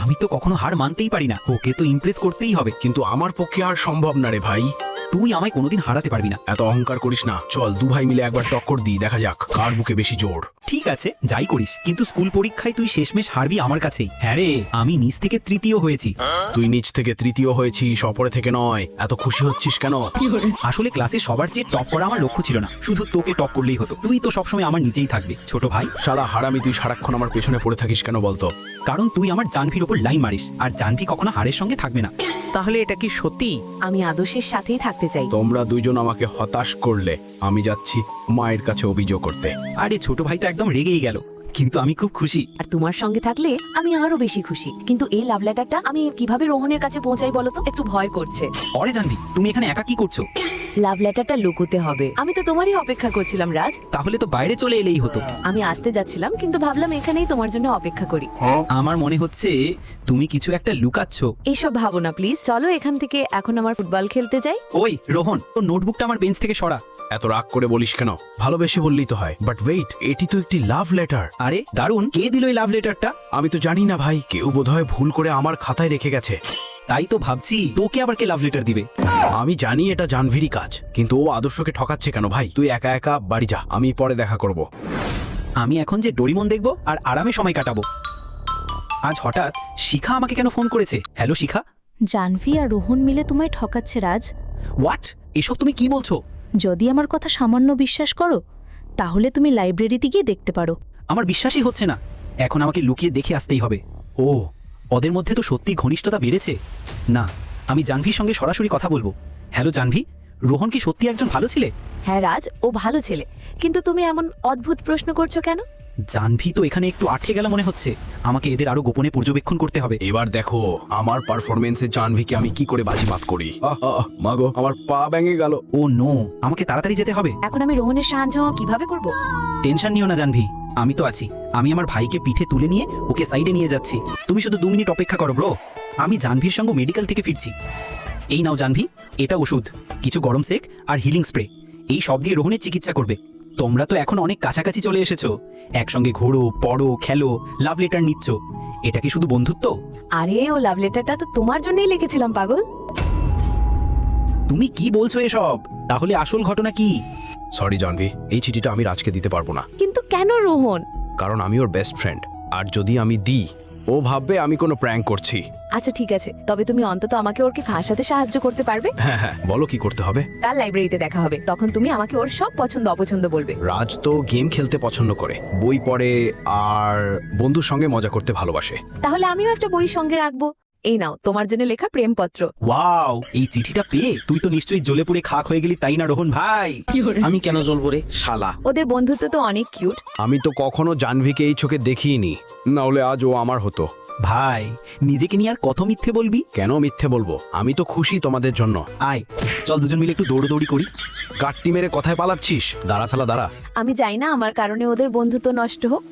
আমি তো কখনো হার মানতেই পারি না, ওকে তো ইমপ্রেস করতেই হবে। কিন্তু আমার পক্ষে আর সম্ভব না রে ভাই। তুই আমায় কোনোদিন হারাতে পারবি না। এত অহংকার করিস না, চল দু ভাই মিলে একবার টক্কর দিই, দেখা যাক কার বুকে বেশি জোর। ঠিক আছে, যাই করিস, কিন্তু স্কুল পরীক্ষায় তুই শেষমেশ হারবি আমার কাছেই। হ্যাঁ রে, আমি নিচ থেকে তৃতীয় হয়েছি। তুই নিচ থেকে তৃতীয় হয়েছিস, অপরে থেকে নয়। এত খুশি হচ্ছিস কেন? আসলে ক্লাসে সবার চেয়ে টপ করা আমার লক্ষ্য ছিল না, শুধু তোকে টপ করলেই হতো। তুই তো সবসময় আমার নিচেই থাকবি ছোট ভাই। শালা হারামি, তুই সারাক্ষণ আমার পেছনে পড়ে থাকিস কেন বলতো? কারণ তুই আমার জানভির ওপর লাইন মারিস, আর জানভি কখনো হারের সঙ্গে থাকবে না। তাহলে এটা কি সত্যি? আমি আদর্শের সাথেই থাকতে চাই। তোমরা দুইজন আমাকে হতাশ করলে, আমি যাচ্ছি মায়ের কাছে অভিযোগ করতে। আরে ছোট ভাই তো একদম রেগেই গেল, কিন্তু আমি খুব খুশি। আর তোমার সঙ্গে থাকলে আমি আরো বেশি খুশি। কিন্তু এই লাভ লেটারটা আমি কিভাবে রোহনের কাছে পৌঁছাই বলো তো? একটু ভয় করছে। অরে জানভি, তুমি এখানে একা কি করছো? লাভ লেটারটা লুকোতে হবে। আমি তো তোমারই অপেক্ষা করছিলাম রাজ। তাহলে তো বাইরে চলে এলেই হতো। আমি আসতে যাচ্ছিলাম, কিন্তু ভাবলাম এখানেই তোমার জন্য অপেক্ষা করি। আমার মনে হচ্ছে তুমি কিছু একটা লুকাচ্ছ। এইসব ভাবো না প্লিজ, চলো এখান থেকে এখন আমার ফুটবল খেলতে যাই। ওই রোহন, তোর নোটবুকটা আমার বেঞ্চ থেকে সরা। এত রাগ করে বলিস কেন? ভালোবেসে বললেই তো হয়। বাট ওয়েট, এটি তো একটি লাভ লেটার। আরে দারুণ, কে দিল এই লাভ লেটারটা? আমি তো জানি না ভাই, কেউ বোধহয় ভুল করে আমার খাতায় রেখে গেছে। তাই তো ভাবছি তোকে আবার কে লাভ লেটার দিবে। আমি জানি এটা জানভিরই কাজ, কিন্তু ও আদর্শকে ঠকাচ্ছে কেন? ভাই তুই একা একা বাড়ি যা, আমি পরে দেখা করব। আমি এখন যে ডোরিমন দেখবো আর আরামে সময় কাটাবো। আজ হঠাৎ শিখা আমাকে কেন ফোন করেছে? হ্যালো শিখা। জানভি আর রোহন মিলে তোমায় ঠকাচ্ছে রাজ। হোয়াট? এসব তুমি কি বলছো? যদি আমার কথা সামান্য বিশ্বাস করো, তাহলে তুমি লাইব্রেরিতে গিয়ে দেখতে পারো। আমার বিশ্বাসই হচ্ছে না। এখন আমাকে লুকিয়ে দেখে আসতেই হবে। ও, ওদের মধ্যে তো সত্যি ঘনিষ্ঠতা বেড়েছে। না, আমি জানভির সঙ্গে সরাসরি কথা বলবো। হ্যালো জানভি, রোহন কি সত্যি একজন ভালো ছেলে? হ্যাঁ রাজ, ও ভালো ছেলে। কিন্তু তুমি এমন অদ্ভুত প্রশ্ন করছো কেন? জানভি তো এখানে একটু আটকে গেল মনে হচ্ছে। আমাকে এদের আরো গোপনে পর্যবেক্ষণ করতে হবে। এবার দেখো আমার পারফরমেন্সে জানভিকে আমি কি করে বাজিমাত করি। মাগো, আমার পা ভেঙে গেল। ও নো, আমাকে তাড়াতাড়ি যেতে হবে। এখন আমি রোহনের সাহায্য কিভাবে করব? টেনশন নিও না জানভি, আমি তো আছি। আমি আমার ভাইকে পিঠে তুলে নিয়ে ওকে সাইডে নিয়ে যাচ্ছি। তুমি শুধু 2 মিনিট অপেক্ষা করো ব্রো। আমি জানভির সঙ্গে মেডিকেল থেকে ফিরছি। এই নাও জানভি, এটা ওষুধ, কিছু গরম সেক আর হিলিং স্প্রে। এই সব দিয়ে রোহনের চিকিৎসা করবে। তোমরা তো এখন অনেক কাছাকাছি চলে এসেছো। একসঙ্গে ঘোরো, পড়ো, খেলো, লাভ লেটার নিচ্ছ। এটা কি শুধু বন্ধুত্ব? আরে ও লাভ লেটারটা তো তোমার জন্যই লিখেছিলাম পাগল। তুমি কি বলছো এসব? তাহলে আসল ঘটনা কি? সরি জানভি, এই চিঠিটা আমি রাজকে দিতে পারবো না। কিন্তু কেন রোহন? কারণ আমি ওর বেস্ট ফ্রেন্ড, আর যদি আমি দিই ও ভাববে আমি কোনো প্র্যাঙ্ক করছি। আচ্ছা ঠিক আছে, তবে তুমি অন্তত আমাকে ওরকে ফাঁসাতে সাহায্য করতে পারবে। হ্যাঁ হ্যাঁ, বলো কি করতে হবে? কাল লাইব্রেরিতে দেখা হবে, তখন তুমি আমাকে ওর সব পছন্দ অপছন্দ বলবে। রাজ তো গেম খেলতে পছন্দ করে, বই পড়ে, আর বন্ধুর সঙ্গে মজা করতে ভালোবাসে। তাহলে আমিও একটা বই সঙ্গে রাখবো। এই নাও তোমার জন্য লেখা প্রেমপত্র। ওয়াও, এই চিঠিটা পেয়ে তুই তো নিশ্চয়ই জ্বলে পুড়ে খাক হয়ে গেলি, তাই না রোহন ভাই? আমি কেন জ্বলবো রে শালা? ওদের বন্ধুত্ব তো অনেক কিউট। আমি তো কখনো জাহ্নবীকে এই চোখে দেখিনি, না হলে আজ ও আমার হতো। ভাই, নিজেকে নিয়ে আর কত মিথ্যে বলবি? কেন মিথ্যে বলবো? আমি তো খুশি তোমাদের জন্য। আয়, চল দুজন মিলে একটু দৌড়দৌড়ি করি। গাট্টি মেরে কথায় পালাচ্ছিস? দাঁড়া শালা দাঁড়া। আমি চাই না আমার কারণে ওদের বন্ধুত্ব নষ্ট হোক।